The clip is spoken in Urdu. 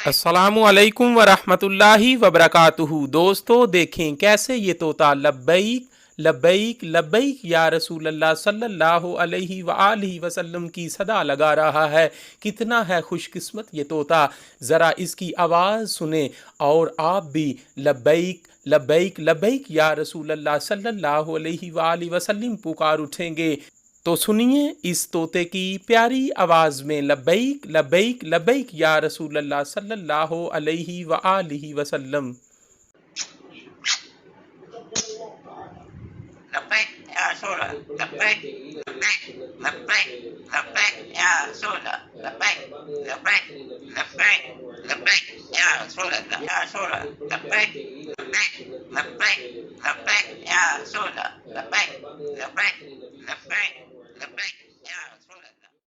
السلام علیکم ورحمۃ اللہ وبرکاتہ۔ دوستو دیکھیں کیسے یہ طوطا لبیک لبیک لبیک یا رسول اللہ صلی اللہ علیہ وآلہ وسلم کی صدا لگا رہا ہے۔ کتنا ہے خوش قسمت یہ طوطا، ذرا اس کی آواز سنیں اور آپ بھی لبیک لبیک لبیک یا رسول اللہ صلی اللہ علیہ وآلہ وسلم پکار اٹھیں گے۔ تو سنیے اس طوطے کی پیاری آواز میں لبیک لبیک لبیک یا رسول اللہ صلی اللہ علیہ وآلہ وسلم۔ لبیک یا رسول لبیک لبیک لبیک لبیک یا رسول لبیک لبیک لبیک لبیک یا رسول یا رسول لبیک لبیک لبیک لبیک یا رسول لبیک لبیک لبیک لبیک